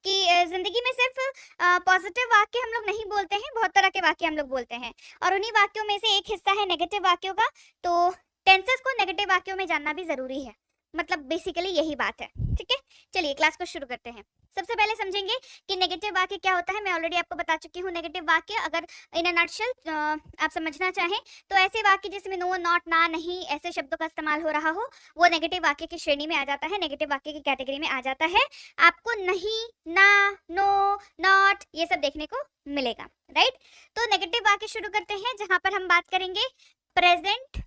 कि जिंदगी में सिर्फ पॉजिटिव वाक्य हम लोग नहीं बोलते हैं, बहुत तरह के वाक्य हम लोग बोलते हैं, और उन्हीं वाक्यों में से एक हिस्सा है नेगेटिव वाक्यों का। तो टेंसेस को नेगेटिव वाक्यों में जानना भी जरूरी है, मतलब बेसिकली यही बात है। ठीक है, चलिए क्लास को शुरू करते हैं। सबसे पहले समझेंगे कि नेगेटिव वाक्य क्या होता है। मैं ऑलरेडी आपको बता चुकी हूँ नेगेटिव वाक्य, अगर इन अ नटशेल आप समझना चाहें तो ऐसे वाक्य जिसमें नो, नॉट, ना, नहीं ऐसे शब्दों का इस्तेमाल हो रहा हो वो नेगेटिव वाक्य की श्रेणी में आ जाता है, नेगेटिव वाक्य की कैटेगरी में आ जाता है। आपको नहीं, ना, नो, नॉट ये सब देखने को मिलेगा, राइट। तो नेगेटिव वाक्य शुरू करते हैं, जहां पर हम बात करेंगे प्रेजेंट,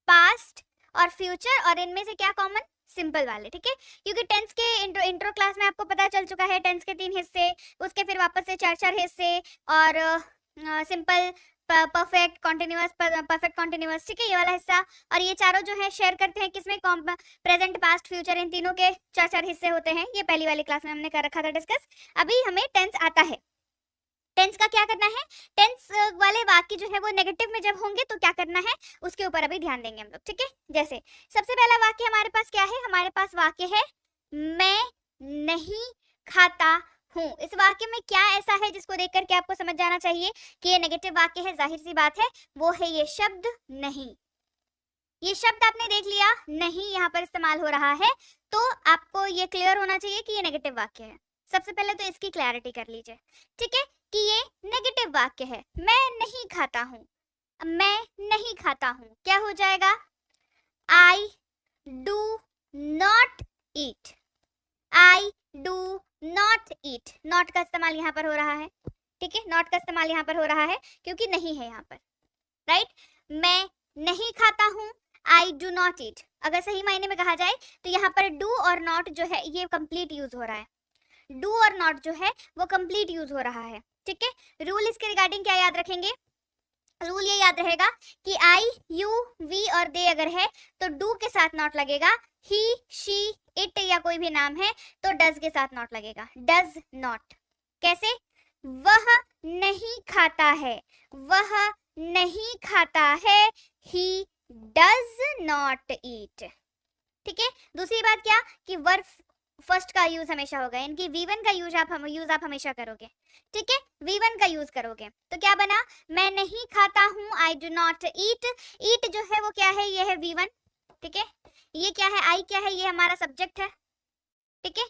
पास्ट और फ्यूचर, और इनमें से क्या कॉमन, सिंपल वाले। ठीक है, क्योंकि टेंस के इंट्रो क्लास में आपको पता चल चुका है टेंस के 3 हिस्से, उसके फिर वापस से 4 हिस्से, और simple, perfect, continuous, perfect continuous. ठीक है, ये वाला हिस्सा, और ये चारों जो है शेयर करते हैं किसमें, प्रेजेंट, पास्ट, फ्यूचर, इन तीनों के 4 हिस्से होते हैं। ये पहली वाली क्लास में हमने कर रखा था डिस्कस। अभी हमें टेंस आता है। टेंस का क्या करना है, टेंस वाले वाक्य जो है वो नेगेटिव में जब होंगे तो क्या करना है उसके ऊपर अभी ध्यान देंगे हम लोग। ठीक है, जैसे सबसे पहला वाक्य हमारे पास क्या है, हमारे पास वाक्य है मैं नहीं खाता हूँ। इस वाक्य में क्या ऐसा है जिसको देख करके आपको समझ जाना चाहिए कि ये नेगेटिव वाक्य है, जाहिर सी बात है, वो है ये शब्द नहीं। ये शब्द आपने देख लिया, नहीं यहाँ पर इस्तेमाल हो रहा है, तो आपको ये क्लियर होना चाहिए कि ये नेगेटिव वाक्य है। सबसे पहले तो इसकी क्लैरिटी कर लीजिए, ठीक है, कि ये नेगेटिव वाक्य है। मैं नहीं खाता हूँ, मैं नहीं खाता हूँ क्या हो जाएगा, I do not eat, I do not eat. Not का इस्तेमाल यहाँ पर हो रहा है, ठीक है, नॉट का इस्तेमाल यहाँ पर हो रहा है क्योंकि नहीं है यहाँ पर, राइट। मैं नहीं खाता हूँ, आई डू नॉट ईट। अगर सही मायने में कहा जाए तो यहाँ पर डू और नॉट जो है ये कंप्लीट यूज हो रहा है, डू और नॉट जो है वो कंप्लीट यूज हो रहा है। ठीक है, रूल इसके रिगार्डिंग क्या याद रखेंगे, रूल ये याद रहेगा कि आई, यू, वी और दे अगर है तो डू के साथ नॉट लगेगा, ही, शी, इट या कोई भी नाम है तो डज के साथ नॉट लगेगा, डज नॉट। कैसे, वह नहीं खाता है, वह नहीं खाता है, ही डज नॉट ईट। ठीक है, दूसरी बात क्या कि वर्ब फर्स्ट का यूज हमेशा होगा, इनकी V1 का यूज आप हमेशा करोगे। ठीक है, V1 का यूज करोगे तो क्या बना, मैं नहीं खाता हूँ, आई डू नॉट ईट। ईट जो है वो क्या है, ये है V1। ठीक है, ये क्या है, आई क्या है, ये हमारा सब्जेक्ट है। ठीक है,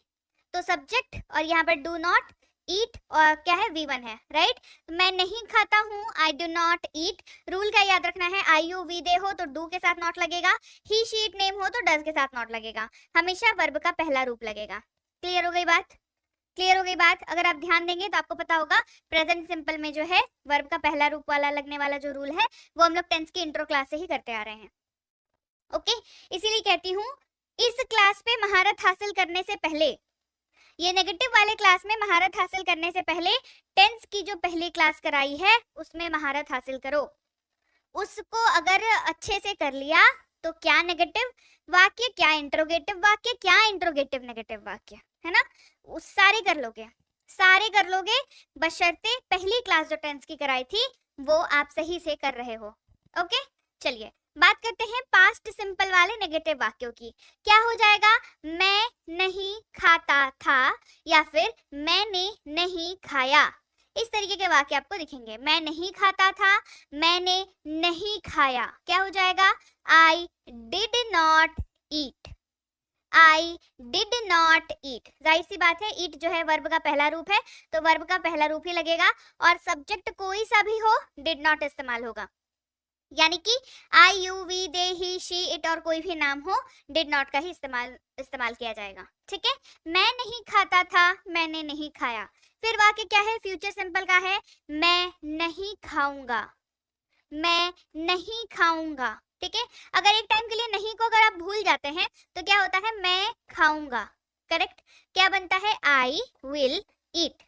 तो सब्जेक्ट और यहाँ पर डू नॉट ईट और क्या है, V1 है, राइट। मैं नहीं खाता हूँ, I do not eat. Rule क्या याद रखना है, आई, यू, वी, दे हो तो डू के साथ नॉट लगेगा, ही, शी, इट, नेम हो तो डज के साथ नॉट लगेगा, हमेशा वर्ब का पहला रूप लगेगा। क्लियर हो गई बात, क्लियर हो गई बात। अगर आप ध्यान देंगे तो आपको पता होगा प्रेजेंट सिंपल में जो है वर्ब का पहला रूप वाला लगने वाला जो रूल है वो हम लोग टेंस की इंट्रो क्लास से ही करते आ रहे हैं। ओके, इसीलिए कहती हूँ इस क्लास पे महारत हासिल करने से पहले, ये नेगेटिव वाले क्लास में महारत हासिल करने से पहले टेंस की जो पहली क्लास कराई है उसमें महारत हासिल करो। उसको अगर अच्छे से कर लिया तो क्या नेगेटिव वाक्य, क्या इंट्रोगेटिव वाक्य, क्या इंट्रोगेटिव नेगेटिव वाक्य, है ना, उस सारे कर लोगे, सारे कर लोगे, बशर्ते पहली क्लास जो टेंस की कराई थी वो आप सही से कर रहे हो। ओके, चलिए बात करते हैं पास्ट सिंपल वाले नेगेटिव वाक्यों की। क्या हो जाएगा, मैं नहीं खाता था या फिर मैंने नहीं खाया, इस तरीके के वाक्य आपको दिखेंगे। मैं नहीं खाता था, मैंने नहीं खाया, क्या हो जाएगा, I did not eat, I did not eat. जाहिर सी बात है, ईट जो है वर्ब का पहला रूप है तो वर्ब का पहला रूप ही लगेगा, और सब्जेक्ट कोई सा भी हो डिड नॉट इस्तेमाल होगा, यानी कि I, you, we, they, he, she, it और कोई भी नाम हो डिड नॉट का ही इस्तेमाल किया जाएगा। ठीक है, मैं नहीं खाता था, मैंने नहीं खाया। फिर वाक्य क्या है, फ्यूचर सिंपल का है, मैं नहीं खाऊंगा, मैं नहीं खाऊंगा। ठीक है, अगर एक टाइम के लिए नहीं को अगर आप भूल जाते हैं तो क्या होता है, मैं खाऊंगा, करेक्ट, क्या बनता है, आई विल ईट,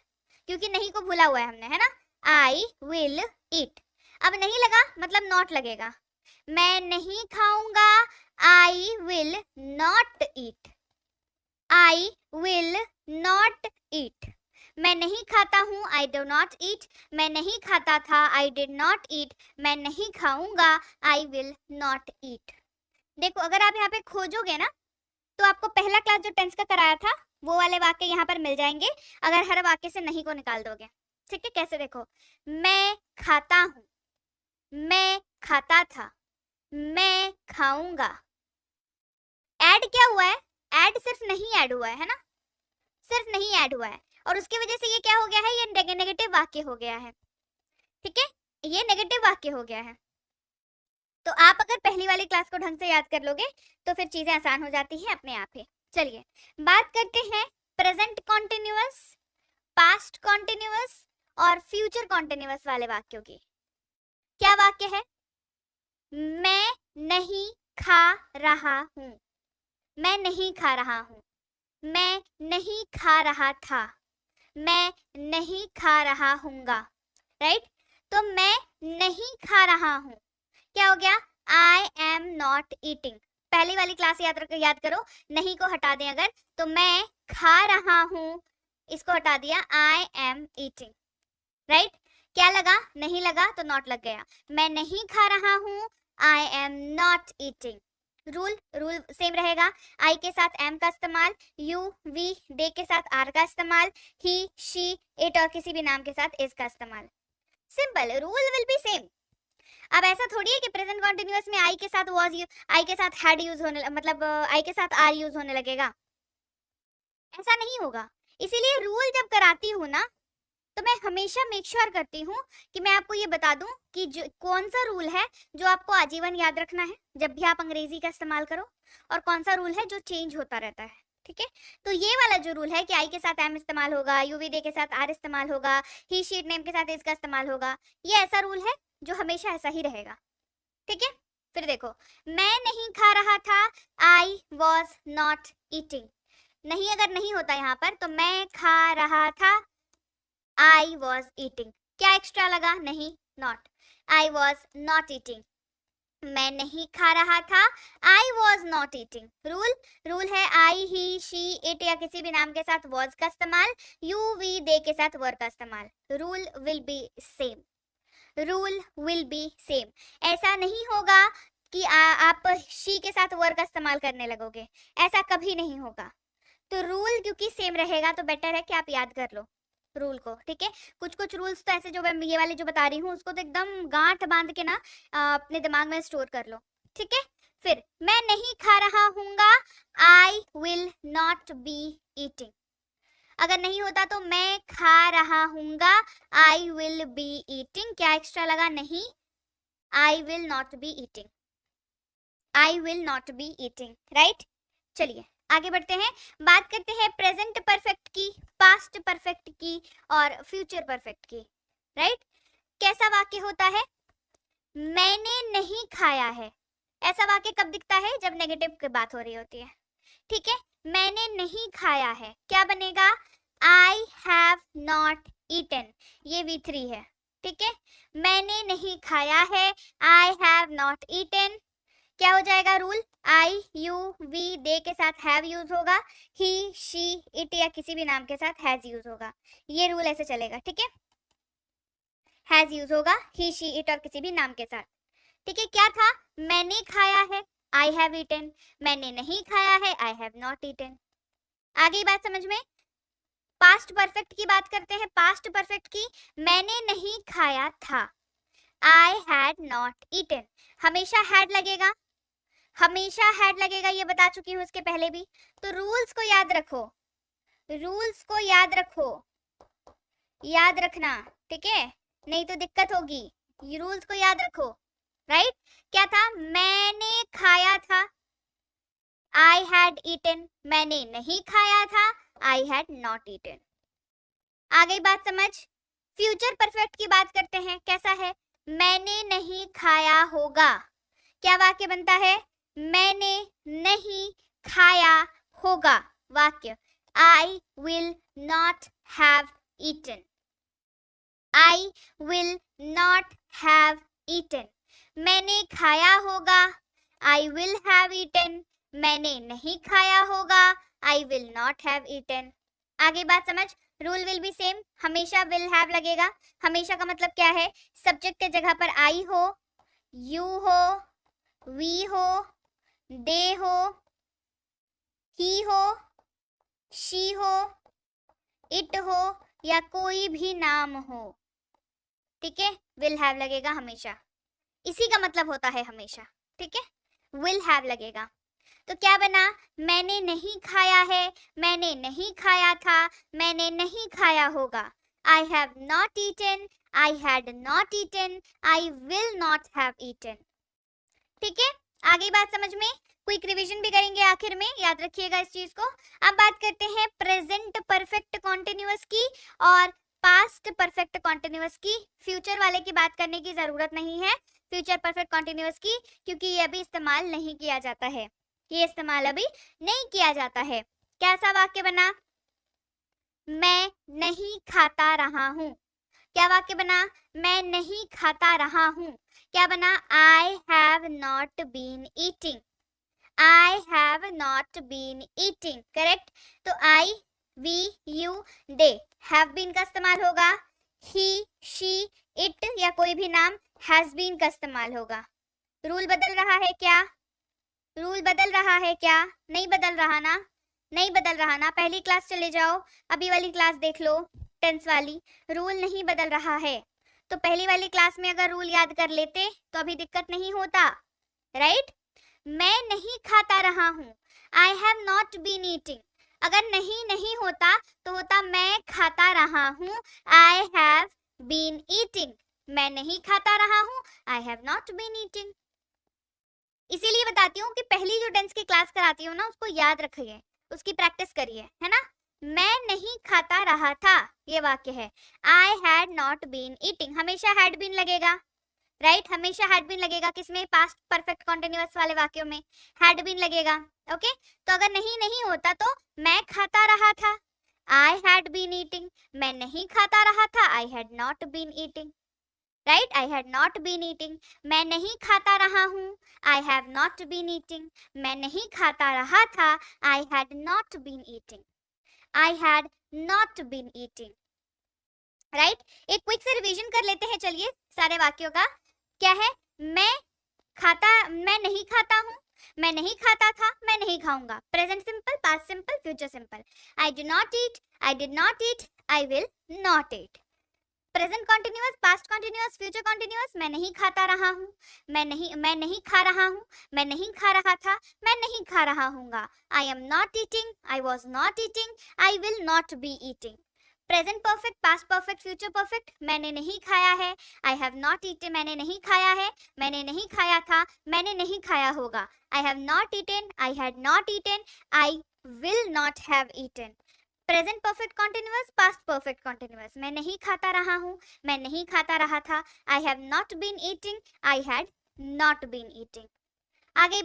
क्योंकि नहीं को भूला हुआ है हमने, है ना, आई विल ईट। अब नहीं लगा मतलब नॉट लगेगा, मैं नहीं खाऊंगा, आई will not eat, I will not eat. मैं नहीं खाता हूँ, आई डू नॉट ईट। मैं नहीं खाता था, आई डिड नॉट ईट। मैं नहीं खाऊंगा, आई विल नॉट ईट। देखो अगर आप यहाँ पे खोजोगे ना तो आपको पहला क्लास जो टेंस का कराया था वो वाले वाक्य यहाँ पर मिल जाएंगे अगर हर वाक्य से नहीं को निकाल दोगे। ठीक है, कैसे देखो, मैं खाता हूँ, मैं खाता था, मैं खाऊंगा। ऐड क्या हुआ है? ऐड सिर्फ नहीं ऐड हुआ है ना, सिर्फ नहीं ऐड हुआ है, और उसकी वजह से ये क्या हो गया है, ये नेगेटिव वाक्य हो गया है। ठीक है, ये नेगेटिव वाक्य हो गया है। तो आप अगर पहली वाली क्लास को ढंग से याद कर लोगे तो फिर चीजें आसान हो जाती हैं अपने आप ही। चलिए बात करते हैं प्रेजेंट कॉन्टिन्यूअस, पास्ट कॉन्टिन्यूअस और फ्यूचर कॉन्टिन्यूअस वाले वाक्यों की। क्या वाक्य है? मैं नहीं खा रहा हूं, मैं नहीं खा रहा हूं, मैं नहीं खा रहा था, मैं नहीं खा रहा हूंगा। राइट, तो मैं नहीं खा रहा हूं क्या हो गया? आई एम नॉट ईटिंग। पहली वाली क्लास याद करो, नहीं को हटा दें अगर, तो मैं खा रहा हूं, इसको हटा दिया, आई एम ईटिंग। राइट, क्या लगा? नहीं लगा तो नॉट लग गया। मैं नहीं खा रहा हूं, आई am not eating. Rule same रहेगा, आई के साथ एम का इस्तेमाल, यू वी दे के साथ आर का इस्तेमाल, ही शी इट और किसी भी नाम के साथ इस का इस्तेमाल। Simple, rule will be same. अब ऐसा थोड़ी है कि प्रेजेंट कॉन्टिन्यूअस में आई के साथ वाज, आई के साथ हैड यूज होने, मतलब आई के साथ आर यूज होने लगेगा, ऐसा नहीं होगा। इसीलिए रूल जब कराती हूँ ना, तो मैं हमेशा मेक श्योर करती हूँ कि मैं आपको ये बता दूं कि कौन सा रूल है जो आपको आजीवन याद रखना है जब भी आप अंग्रेजी का इस्तेमाल करो, और कौन सा रूल है जो चेंज होता रहता है। ठीक है, तो ये वाला जो रूल है कि आई के साथ एम इस्तेमाल होगा, यूवीडे के साथ आर इस्तेमाल होगा, ही शीट नेम के साथ इसका इस्तेमाल होगा, ये ऐसा रूल है जो हमेशा ऐसा ही रहेगा। ठीक है, फिर देखो, मैं नहीं खा रहा था, आई वॉज नॉट ईटिंग। नहीं अगर नहीं होता यहाँ पर तो मैं खा रहा था, आई वॉज ईटिंग। क्या एक्स्ट्रा लगा? नहीं, not. I was not eating, मैं नहीं खा रहा था, आई वॉज नॉट ईटिंग। रूल है आई ही शी इट या किसी भी नाम के साथ वॉज का इस्तेमाल, यू वी दे के साथ वर का इस्तेमाल। Rule will be same, rule will be same. ऐसा नहीं होगा कि आप शी के साथ वर का इस्तेमाल करने लगोगे, ऐसा कभी नहीं होगा। तो रूल क्योंकि सेम रहेगा तो बेटर है कि आप याद कर लो रूल को। ठीक है, कुछ रूल्स तो ऐसे जो मैं ये वाले जो बता रही हूँ उसको तो एकदम गांठ बांध के ना अपने दिमाग में स्टोर कर लो। ठीक है, फिर मैं नहीं खा रहा हूँगा, I will not be eating. अगर नहीं होता तो मैं खा रहा हूँगा, आई विल बी ईटिंग। क्या एक्स्ट्रा लगा? नहीं, I will not be eating, I will not be eating. Right, चलिए आगे बढ़ते हैं, बात करते हैं प्रेजेंट परफेक्ट की, पास्ट परफेक्ट की और फ्यूचर परफेक्ट की। राइट, कैसा वाक्य होता है? मैंने नहीं खाया है। ऐसा वाक्य कब दिखता है? जब नेगेटिव की बात हो रही होती है। ठीक है, मैंने नहीं खाया है, क्या बनेगा? I have not eaten. ये V3 है। ठीक है, मैंने नहीं खाया है, आई हैव नॉट ईटन। क्या हो जाएगा रूल? आई यू वी दे के साथ हैव यूज होगा, ही शी इट या किसी भी नाम के साथ हैज यूज होगा। ये रूल ऐसे चलेगा। ठीक है, हैज यूज होगा ही शी इट और किसी भी नाम के साथ। ठीक है, क्या था? मैंने खाया है, आई हैव ईटन। मैंने नहीं खाया है, आई हैव नॉट ईटन। आगे बात समझ में? पास्ट परफेक्ट की बात करते हैं, पास्ट परफेक्ट की। मैंने नहीं खाया था, आई हैड नॉट ईटन। हमेशा हैड लगेगा, हमेशा हैड लगेगा, ये बता चुकी हूं इसके पहले भी। तो रूल्स को याद रखो, रूल्स को याद रखो, याद रखना। ठीक है, नहीं तो दिक्कत होगी। ये रूल्स को याद रखो। राइट, क्या था? मैंने खाया था, आई हैड ईटन। मैंने नहीं खाया था, आई हैड नॉट ईटन। आ गई बात समझ? फ्यूचर परफेक्ट की बात करते हैं, कैसा है? मैंने नहीं खाया होगा। क्या वाक्य बनता है? मैंने नहीं खाया होगा। वाक्य, I will not have eaten, I will not have eaten. मैंने खाया होगा, आई विल हैव ईटन। मैंने नहीं खाया होगा, I will not have eaten. आगे बात समझ? रूल विल बी सेम, हमेशा विल हैव लगेगा। हमेशा का मतलब क्या है? सब्जेक्ट के जगह पर आई हो, यू हो, वी हो, दे हो, ही हो, शी हो, इट हो या कोई भी नाम हो, ठीक है, विल हैव लगेगा हमेशा। इसी का मतलब होता है हमेशा, ठीक है, विल हैव लगेगा। तो क्या बना, मैंने नहीं खाया है, मैंने नहीं खाया था, मैंने नहीं खाया होगा। I have not eaten, I had not eaten, I will not have eaten. ठीक है, आगे बात समझ में। क्विक रिवीजन भी करेंगे आखिर में, याद रखिएगा इस चीज को। अब बात करते हैं प्रेजेंट परफेक्ट कॉन्टिन्यूअस की और पास्ट परफेक्ट कॉन्टिन्यूअस की। फ्यूचर वाले की बात करने की जरूरत नहीं है, फ्यूचर परफेक्ट कॉन्टिन्यूअस की, क्योंकि ये अभी इस्तेमाल नहीं किया जाता है, ये इस्तेमाल अभी नहीं किया जाता है। कैसा वाक्य बना, मैं नहीं खाता रहा हूं। क्या वाक्य बना, मैं नहीं खाता रहा हूं। क्या बना, I have not been eating, I have not been eating, correct. तो I, we, you, they, have been का इस्तेमाल होगा, ही, शी, इट या कोई भी नाम हैज बीन का इस्तेमाल होगा। रूल बदल रहा है क्या, रूल बदल रहा है क्या, नहीं बदल रहा ना, नहीं बदल रहा ना। पहली क्लास चले जाओ, अभी वाली क्लास देख लो, टेंस वाली, रूल नहीं बदल रहा है। तो पहली वाली क्लास में अगर रूल याद कर लेते तो अभी दिक्कत नहीं होता, राइट। मैं नहीं खाता रहा हूं, I have not been eating. अगर नहीं नहीं होता तो होता मैं खाता रहा हूं, आई हैव बीन ईटिंग। मैं नहीं खाता रहा हूं, I have not been eating. इसीलिए बताती हूँ कि पहली जो टेंस की क्लास कराती हूँ ना, उसको याद रखिए, उसकी प्रैक्टिस करिए, है ना। मैं नहीं खाता रहा था, ये वाक्य है। I had not been eating, हमेशा हैड बीन लगेगा, राइट, हमेशा हैड बीन लगेगा। किसमें, पास्ट परफेक्ट कॉन्टिन्यूअस वाले वाक्यों में हैड बीन लगेगा। ओके, तो अगर नहीं नहीं होता तो मैं खाता रहा था, आई हैड बीन ईटिंग। मैं नहीं खाता रहा था, I had not been eating, right, I had not been eating. मैं नहीं खाता रहा हूँ, I have not been eating. मैं नहीं खाता रहा था, I had not been eating, I had not been eating, right. एक क्विक से रिवीजन कर लेते हैं, चलिए, सारे वाक्यों का। क्या है, मैं नहीं खाता हूँ, मैं नहीं खाता था, मैं नहीं खाऊंगा। Present simple, past simple, future simple. I do not eat, I did not eat, I will not eat. Present continuous, past continuous, future continuous. मैं नहीं खाता रहा हूँ, मैं नहीं खा रहा हूँ, मैं नहीं खा रहा था, मैं नहीं खा रहा हूँगा। I am not eating, I was not eating, I will not be eating. Present perfect, past perfect, future perfect. मैंने नहीं खाया है, आई हैव नॉट ईटेन, मैंने नहीं खाया है, मैंने नहीं खाया था, मैंने नहीं खाया होगा। I have not eaten, I had not eaten, I will not have eaten. Present perfect continuous, past perfect continuous. मैं नहीं खाता रहा हूँ, मैं नहीं खाता रहा था, I have not been eating, I had not been eating. आगे